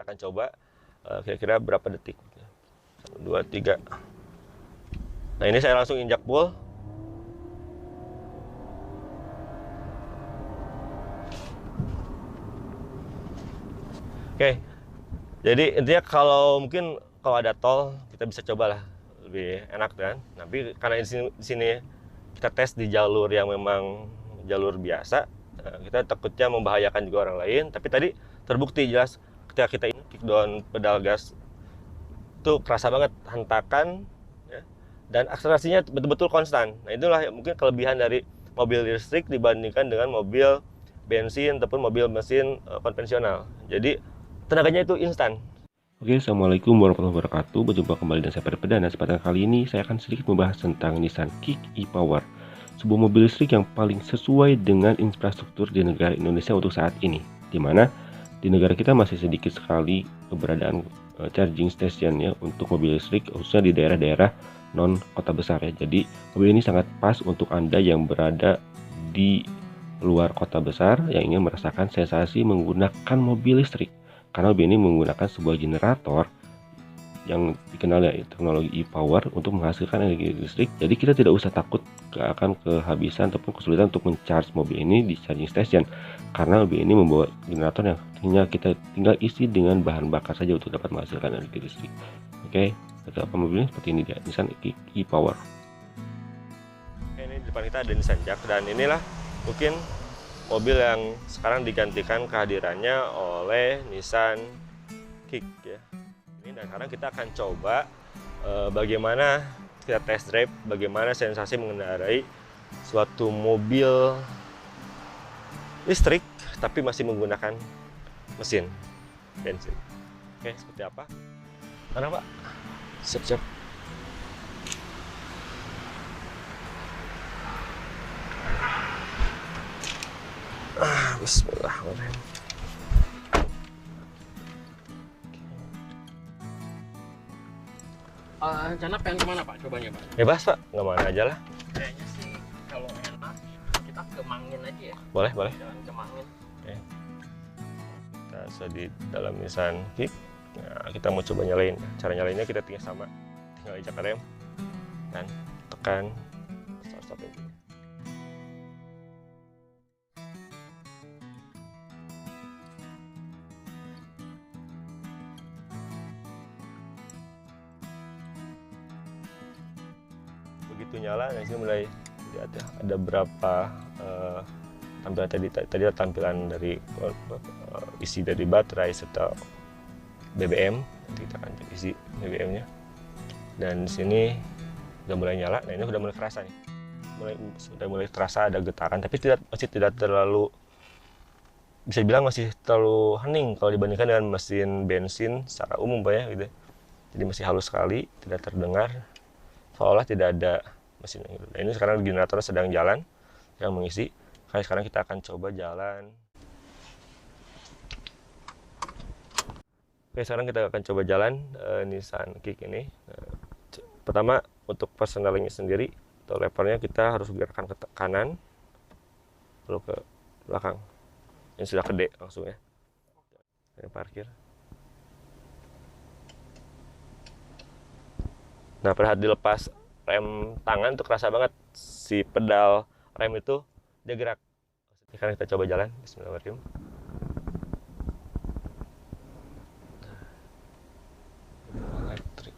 akan coba kira-kira berapa detik. 1, 2, 3. Nah ini saya langsung injak full. Oke, jadi intinya kalau mungkin kalau ada tol kita bisa cobalah, lebih enak kan. Tapi karena di sini kita tes di jalur yang memang jalur biasa, kita takutnya membahayakan juga orang lain. Tapi tadi terbukti jelas ketika kita kick down pedal gas itu kerasa banget hentakan ya, dan akselerasinya betul-betul konstan. Nah itulah mungkin kelebihan dari mobil listrik dibandingkan dengan mobil bensin ataupun mobil mesin konvensional. Jadi tenaganya itu instan. Oke, Assalamualaikum warahmatullahi wabarakatuh. Berjumpa kembali dengan saya pada perdana. Kesempatan kali ini saya akan sedikit membahas tentang Nissan Kick e-Power, sebuah mobil listrik yang paling sesuai dengan infrastruktur di negara Indonesia untuk saat ini, di mana di negara kita masih sedikit sekali keberadaan charging station ya untuk mobil listrik, khususnya di daerah-daerah non kota besar ya. Jadi mobil ini sangat pas untuk Anda yang berada di luar kota besar yang ingin merasakan sensasi menggunakan mobil listrik. Karena mobil ini menggunakan sebuah generator yang dikenal ya teknologi e-Power untuk menghasilkan energi listrik. Jadi kita tidak usah takut akan kehabisan ataupun kesulitan untuk mencharge mobil ini di charging station, karena mobil ini membawa generator yang hanya kita tinggal isi dengan bahan bakar saja untuk dapat menghasilkan energi listrik. Oke, apa mobil ini seperti ini dia, Nissan Kick e-Power. Ini di depan kita ada Nissan Juke, dan inilah mungkin mobil yang sekarang digantikan kehadirannya oleh Nissan Kick ya. Ini dan sekarang kita akan coba bagaimana kita test drive, bagaimana sensasi mengendarai suatu mobil listrik tapi masih menggunakan mesin bensin. Oke, seperti apa? Mana Pak? Siap-siap. Bismillahirrahmanirrahim. Rencana pengen kemana Pak? Cobanya Pak? Bebas Pak, nggak mana aja lah. Kayaknya sih kalau enak kita ke Mangin aja ya. Boleh, boleh. Jalan ke Mangin. Oke. Kita sudah di dalam Nissan Kick. Nah, kita mau coba nyalain. Cara nyalainnya kita tinggal sama, tinggal injak rem dan tekan start engine. Begitu nyala, nah sini mulai ada berapa tampilan tadi tampilan dari isi dari baterai serta BBM. Nanti kita akan cek isi BBM-nya. Dan di sini udah mulai nyala. Nah ini sudah mulai kerasa nih, sudah mulai terasa ada getaran, tapi masih tidak terlalu, bisa dibilang masih terlalu hening kalau dibandingkan dengan mesin bensin secara umum Pak ya gitu. Jadi masih halus sekali, tidak terdengar, seolah tidak ada mesin. Nah ini sekarang generator sedang jalan, yang mengisi. Sekarang kita akan coba jalan. Oke, sekarang kita akan coba jalan Nissan Kick ini. Pertama, untuk personalingnya sendiri atau levernya kita harus gerakkan ke kanan, lalu ke belakang. Ini sudah ke D langsung ya. Ini parkir. Nah, pada saat dilepas rem tangan itu kerasa banget si pedal rem itu dia gerak. Sekarang kita coba jalan. Bismillahirrahmanirrahim. Elektrik.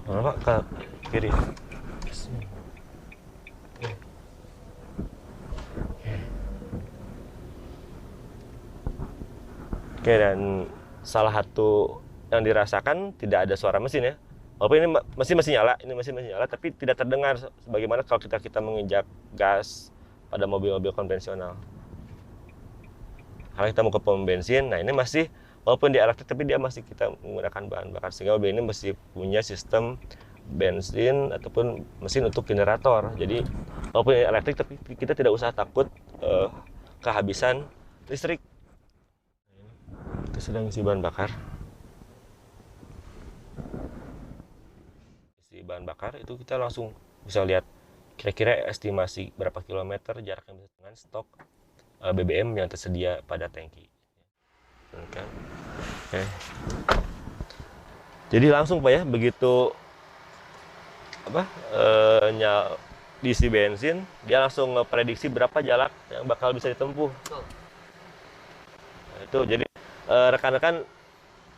Mana Pak? Ke kiri. Oke, dan salah satu yang dirasakan tidak ada suara mesin ya. Walaupun ini mesin masih nyala, tapi tidak terdengar sebagaimana kalau kita menginjak gas pada mobil-mobil konvensional. Kalau kita mau ke pom bensin, nah ini masih, walaupun dia elektrik tapi dia masih kita menggunakan bahan bakar, sehingga mobil ini masih punya sistem bensin ataupun mesin untuk generator. Jadi walaupun ini elektrik tapi kita tidak usah takut kehabisan listrik. Kita sedang isi bahan bakar. Isi bahan bakar itu kita langsung bisa lihat kira-kira estimasi berapa kilometer jarak yang bisa dengan stok BBM yang tersedia pada tangki. Oke. Jadi langsung Pak ya, begitu diisi bensin, dia langsung ngeprediksi berapa jarak yang bakal bisa ditempuh. Nah, itu jadi rekan-rekan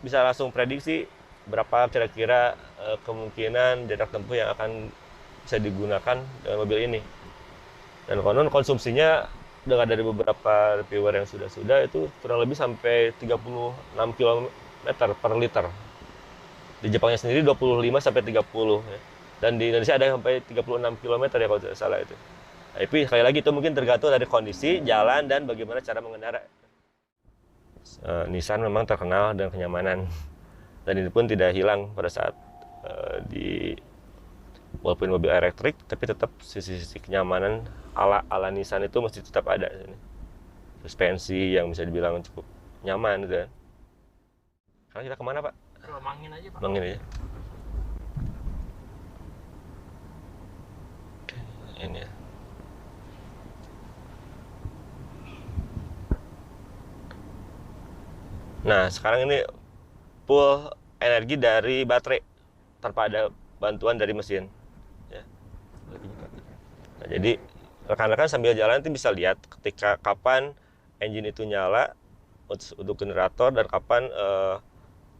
bisa langsung prediksi berapa kira-kira kemungkinan jarak tempuh yang akan bisa digunakan dengan mobil ini. Dan konon konsumsinya dengan dari beberapa reviewer yang sudah itu kurang lebih sampai 36 km per liter. Di Jepangnya sendiri 25 sampai 30 ya. Dan di Indonesia ada sampai 36 km ya kalau tidak salah itu. Tapi sekali lagi itu mungkin tergantung dari kondisi jalan dan bagaimana cara mengendara. Nissan memang terkenal dengan kenyamanan, dan ini pun tidak hilang pada saat walaupun mobil elektrik, tapi tetap sisi-sisi kenyamanan ala Nissan itu mesti tetap ada. Suspensi yang bisa dibilang cukup nyaman gitu kan. Sekarang kita kemana Pak? Ke Mangin aja Pak. Mangin aja. Ini ya. Nah, sekarang ini full energi dari baterai tanpa ada bantuan dari mesin. Ya. Nah, jadi rekan-rekan sambil jalan nanti bisa lihat ketika kapan engine itu nyala untuk generator dan kapan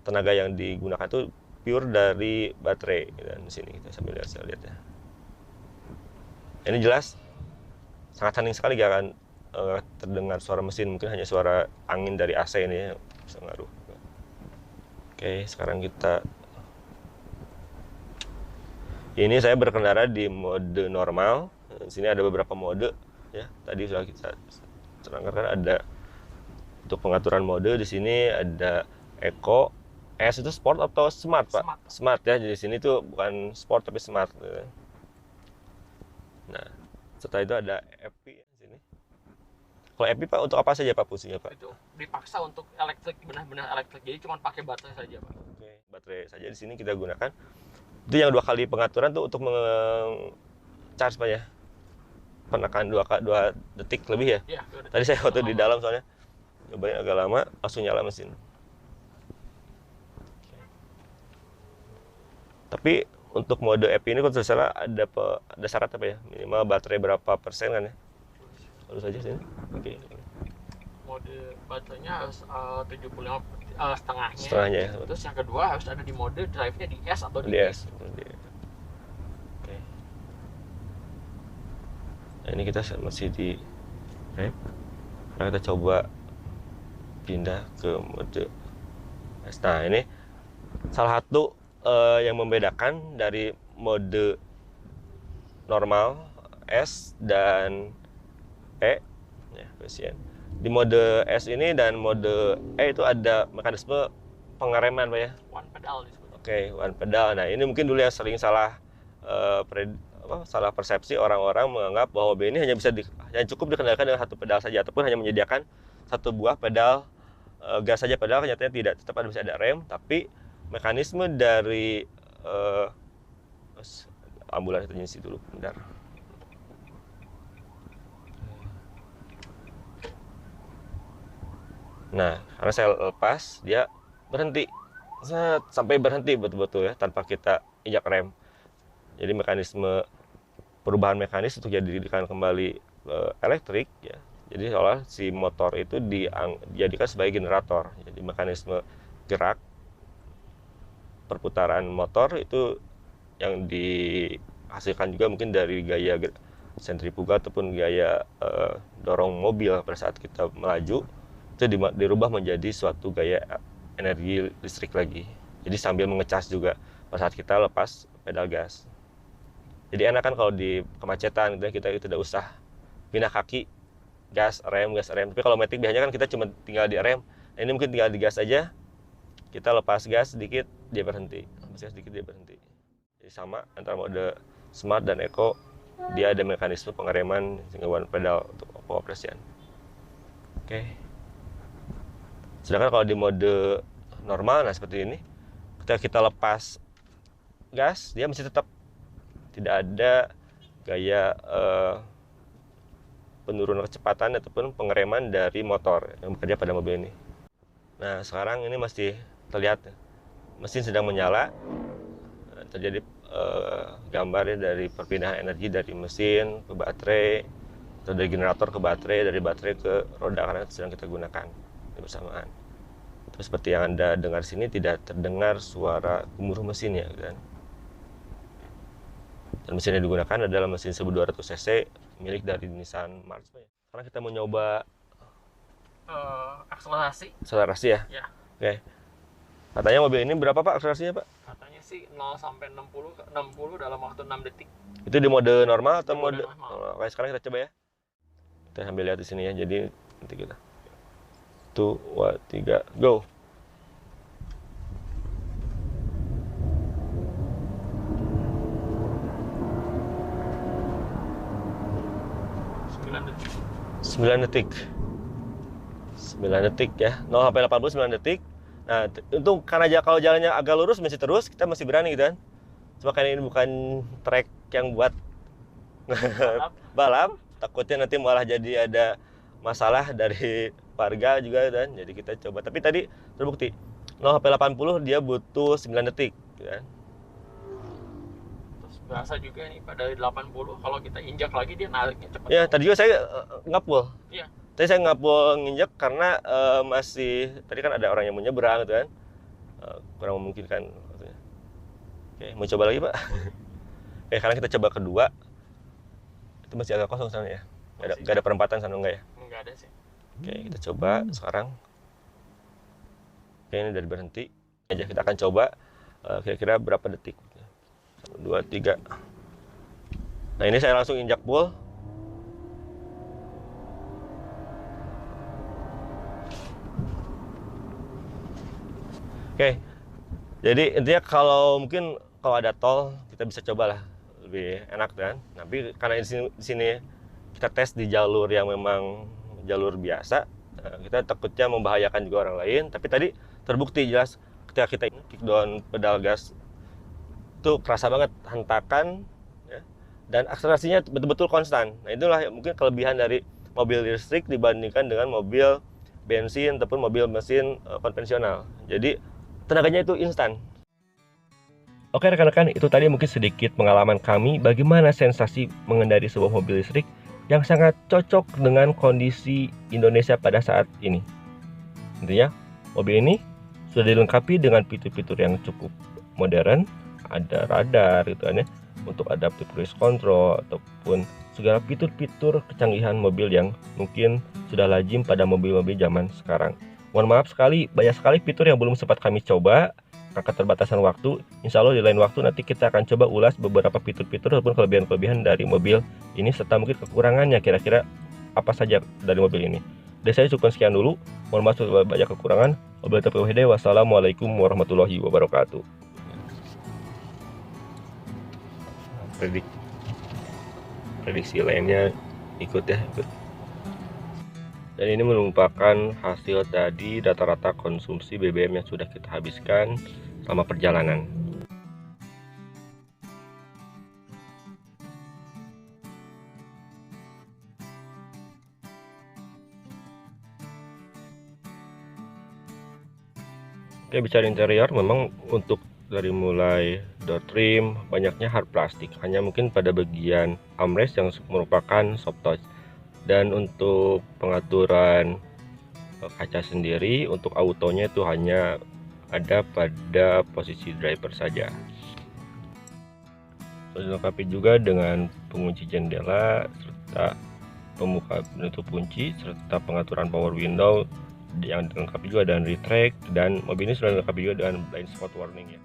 tenaga yang digunakan itu pure dari baterai. Dan di sini kita sambil lihat ya. Ini jelas sangat hening sekali, gak akan terdengar suara mesin, mungkin hanya suara angin dari AC ini ya, bisa ngaruh. Oke, sekarang ini saya berkendara di mode normal. Di sini ada beberapa mode ya. Tadi sudah kita terangkan, ada untuk pengaturan mode. Di sini ada Eco. S itu sport atau smart Pak? Smart ya. Jadi di sini tuh bukan sport tapi smart. Nah, setelah itu ada FP di sini. Kalau FP Pak untuk apa saja Pak fungsinya Pak? Itu dipaksa untuk elektrik, benar-benar elektrik. Jadi cuma pakai baterai saja Pak. Oke, baterai saja di sini kita gunakan. Itu yang 2 kali pengaturan tuh untuk charge Pak ya. Penekan 2 detik lebih ya? Iya, Tadi saya waktu di dalam soalnya cobain agak lama, langsung nyala mesin. Tapi untuk mode FP ini kalau tidak salah ada syarat apa ya? Minimal baterai berapa persen kan ya? Lalu saja sini. Oke. Mode baterainya harus 75 setengahnya. Setengahnya ya. Terus yang kedua harus ada di mode drive-nya di S atau di S. Oke. Nah, ini kita masih di rem. Nah, kita coba pindah ke mode S. Nah, ini salah satu yang membedakan dari mode normal S dan E ya, pasien. Di mode S ini dan mode E itu ada mekanisme pengereman Pak ya. one pedal disebut. Oke, one pedal. Nah, ini mungkin dulu yang sering salah salah persepsi orang-orang menganggap bahwa mobil ini hanya cukup dikendalikan dengan satu pedal saja, ataupun hanya menyediakan satu buah pedal gas saja. Pedal ternyata tidak, tetap bisa ada rem, tapi mekanisme dari ambulans itu nyisi dulu, bentar. Nah, karena saya lepas, dia berhenti. Sampai berhenti betul-betul ya, tanpa kita injak rem. Jadi mekanisme perubahan mekanis untuk dijadikan kembali elektrik ya. Jadi seolah si motor itu dijadikan sebagai generator. Jadi mekanisme gerak perputaran motor itu yang dihasilkan juga mungkin dari gaya sentrifuga ataupun gaya dorong mobil pada saat kita melaju, itu dirubah menjadi suatu gaya energi listrik lagi. Jadi sambil mengecas juga pada saat kita lepas pedal gas. Jadi enak kan kalau di kemacetan kita tidak usah pindah kaki, gas rem. Tapi kalau matic biasanya kan kita cuma tinggal di rem. Nah, ini mungkin tinggal di gas aja. Kita lepas gas sedikit, dia berhenti. Jadi sama antara mode Smart dan Eco, dia ada mekanisme pengereman sehingga one pedal untuk pengoperasian. Oke. Sedangkan kalau di mode normal, nah seperti ini, ketika kita lepas gas, dia masih tetap tidak ada gaya penurunan kecepatan ataupun pengereman dari motor yang bekerja pada mobil ini. Nah sekarang ini masih terlihat mesin sedang menyala, terjadi gambarnya dari perpindahan energi dari mesin ke baterai, atau dari generator ke baterai, dari baterai ke roda karena sedang kita gunakan bersamaan. Terus seperti yang Anda dengar sini, tidak terdengar suara gemuruh mesin ya kan. Dan mesin yang digunakan adalah mesin 1200 cc milik dari Nissan March. Sekarang kita mau nyoba akselerasi ya? Ya. Oke. Katanya mobil ini berapa Pak akselerasinya Pak? Katanya sih 0 sampai 60 dalam waktu 6 detik. Itu di mode normal atau Mode mode? normal. Oke, sekarang kita coba ya. Kita sambil lihat di sini ya. Jadi nanti kita 2, 3, go. Detik. 9 detik. 9 detik ya. 0 sampai 80 9 detik. Nah, untung karena kalau jalannya agak lurus masih terus, kita masih berani gitu kan. Cuma kan ini bukan trek yang buat balap, takutnya nanti malah jadi ada masalah dari warga juga gitu kan. Jadi kita coba. Tapi tadi terbukti 0 sampai 80 dia butuh 9 detik gitu kan. Berasa juga nih pada 80 kalau kita injak lagi dia nariknya cepat. Ya, tadi juga saya ngapul. Iya. Tadi saya ngapul nginjek karena masih tadi kan ada orang yang mau nyebrang gitu kan. Kurang memungkinkan maksudnya. Oke, mau coba lagi, Pak? Oke, sekarang kita coba kedua. Itu masih agak kosong sana ya. Gak ada perempatan sana enggak ya? Enggak ada sih. Oke, kita coba sekarang. Oke, ini udah berhenti. Aja kita akan coba kira-kira berapa detik. 1, 2, 3. Nah ini saya langsung injak full. Oke, jadi intinya kalau mungkin kalau ada tol kita bisa cobalah lebih enak kan. Tapi karena di sini kita tes di jalur yang memang jalur biasa, kita takutnya membahayakan juga orang lain. Tapi tadi terbukti jelas ketika kita kick down pedal gas itu kerasa banget hentakan ya, dan akselerasinya betul-betul konstan. Nah itulah mungkin kelebihan dari mobil listrik dibandingkan dengan mobil bensin ataupun mobil mesin konvensional. Jadi tenaganya itu instan. Oke rekan-rekan, itu tadi mungkin sedikit pengalaman kami bagaimana sensasi mengendari sebuah mobil listrik yang sangat cocok dengan kondisi Indonesia pada saat ini. Intinya mobil ini sudah dilengkapi dengan fitur-fitur yang cukup modern, ada radar gitu kan ya, untuk adaptive cruise control ataupun segala fitur-fitur kecanggihan mobil yang mungkin sudah lazim pada mobil-mobil zaman sekarang. Mohon maaf sekali, banyak sekali fitur yang belum sempat kami coba karena keterbatasan waktu. Insya Allah di lain waktu nanti kita akan coba ulas beberapa fitur-fitur ataupun kelebihan-kelebihan dari mobil ini serta mungkin kekurangannya kira-kira apa saja dari mobil ini. Dari saya cukup sekian dulu. Mohon maaf kalau banyak kekurangan. Wassalamualaikum warahmatullahi wabarakatuh. Prediksi lainnya ikut. Dan ini merupakan hasil dari rata-rata konsumsi BBM yang sudah kita habiskan selama perjalanan. Oke, bicara interior, memang untuk dari mulai door trim banyaknya hard plastik, hanya mungkin pada bagian armrest yang merupakan soft touch. Dan untuk pengaturan kaca sendiri untuk autonya itu hanya ada pada posisi driver saja. Dilengkapi juga dengan pengunci jendela serta pembuka penutup kunci serta pengaturan power window yang dilengkapi juga dengan retract, dan mobil ini sudah dilengkapi juga dengan blind spot warning ya.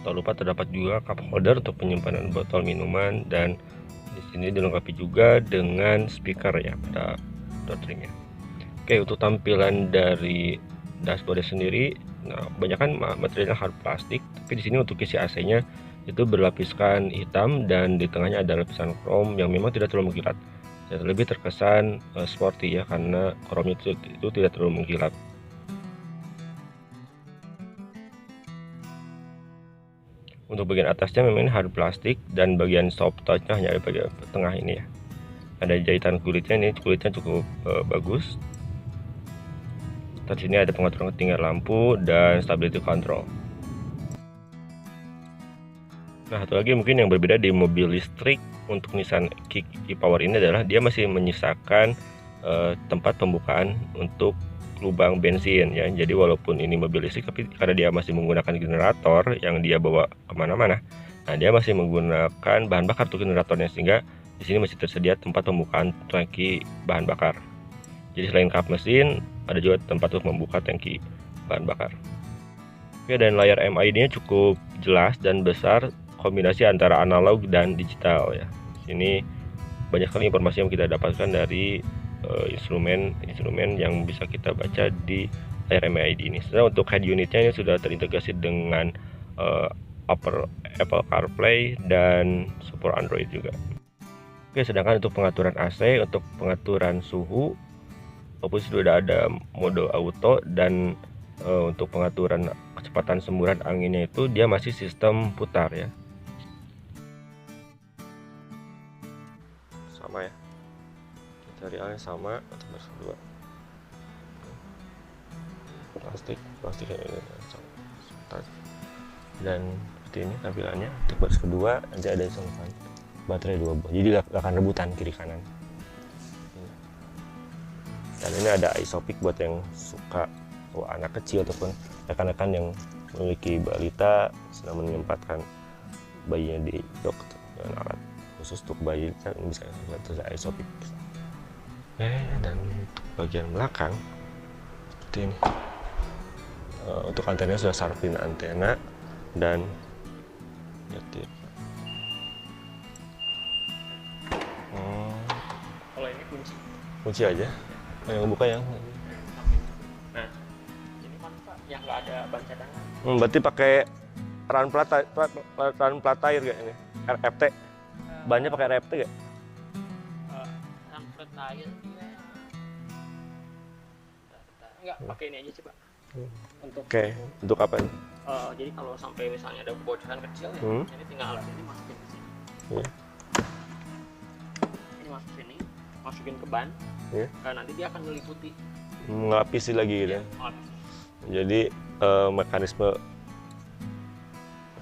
Tak lupa terdapat juga cup holder untuk penyimpanan botol minuman, dan di sini dilengkapi juga dengan speaker ya pada door trimnya. Oke, untuk tampilan dari dashboard sendiri, nah kebanyakan materialnya hard plastik, tapi di sini untuk isi AC-nya itu berlapiskan hitam dan di tengahnya ada lapisan krom yang memang tidak terlalu mengkilat. Lebih terkesan sporty ya, karena kromnya itu tidak terlalu mengkilap. Untuk bagian atasnya memang ini hard plastik dan bagian soft touchnya hanya ada bagian tengah ini ya. Ada jahitan kulitnya, ini kulitnya cukup bagus. Di sini ada pengaturan ketinggian lampu dan stability control. Nah, satu lagi mungkin yang berbeda di mobil listrik untuk Nissan Kick e-Power ini adalah dia masih menyisakan tempat pembukaan untuk lubang bensin ya. Jadi walaupun ini mobil listrik, tapi karena dia masih menggunakan generator yang dia bawa kemana-mana, nah dia masih menggunakan bahan bakar untuk generatornya, sehingga di sini masih tersedia tempat pembukaan tangki bahan bakar. Jadi selain kap mesin, ada juga tempat untuk membuka tangki bahan bakar. Oke, dan layar MID-nya cukup jelas dan besar, kombinasi antara analog dan digital ya. Di sini banyak sekali informasi yang kita dapatkan dari instrumen yang bisa kita baca di layar MID ini. Setelah untuk head unitnya ini sudah terintegrasi dengan Apple CarPlay dan support Android juga. Oke, sedangkan untuk pengaturan AC, untuk pengaturan suhu, walaupun sudah ada mode auto, dan untuk pengaturan kecepatan semburan anginnya itu dia masih sistem putar ya. Sama ya, materialnya sama atau berdua, plastik ini sama. Dan seperti ini tampilannya. Untuk baris kedua nanti ada songkan baterai 2 buah, jadi gak akan rebutan kiri kanan. Dan ini ada isopik buat yang suka anak kecil ataupun rekan-rekan yang memiliki balita sedang menempatkan bayinya di jok dengan alat khusus untuk bayi, kan bisa terus isopik. Dan bagian belakang seperti ini. Untuk antenanya sudah sharpin antena dan nyetir. Kalau ini Kunci aja. Yang buka yang. Nah, ini kan Pak yang nggak ada ban cadangan. Berarti pakai run flat tire kayak ini. RFT. Bannya pakai RFT gak? Run flat tire dia nggak pakai ini aja coba. Oke, untuk apa ini? Jadi kalau sampai misalnya ada bocoran kecil ya, ini tinggal alat ini masukin ke sini. Ini masukin ke ban. Nanti dia akan meliputi, Ngelapisi lagi gitu ya. Jadi mekanisme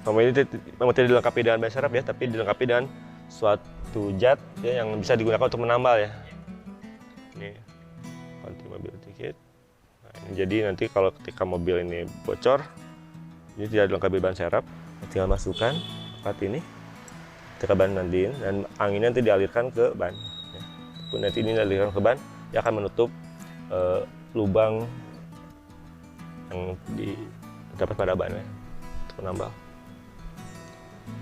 ini memang tidak dilengkapi dengan ban serep ya, tapi dilengkapi dengan suatu jet ya, yang bisa digunakan untuk menambal ya. Ini kunci mobil tiket. Nah, ini jadi nanti kalau ketika mobil ini bocor, ini tidak dilengkapi ban serep, tinggal masukkan part ini, ketika ban nantiin, dan anginnya nanti dialirkan ke ban. Ya. Nanti ini dialirkan ke ban, dia akan menutup lubang yang dapat pada ban ya, untuk menambal.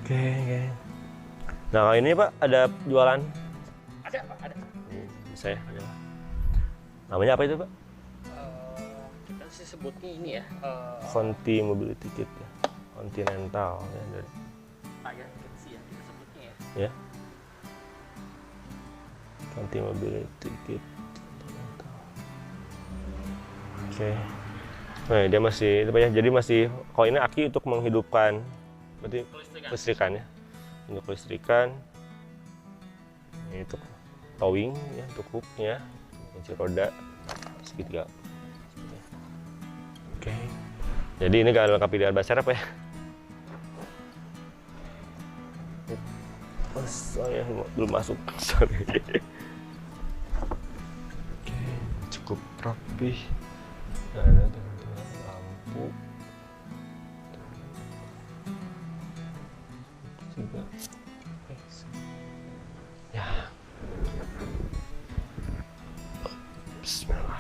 Oke. Nah, kalau ini Pak ada jualan? Ada Pak, ada. Bisa ya, ada. Namanya apa itu Pak? Kita sih sebutnya ini ya. Conti Mobility Kit ya, Continental ya, dari. Ya kita sebutnya ya. Ya. Conti Mobility Kit. Oke. Nah, dia masih itu ya. Jadi masih, kalau ini aki untuk menghidupkan, berarti listrikan ya. Untuk listrikan. Ini untuk towing ya, untuk hooknya, kunci roda segitiga. Oke. Jadi ini gak lengkap dengan ban serep ya. Oh, saya belum masuk, sorry. Oke, cukup rapi. Ada lampu juga. Ya. Bismillah.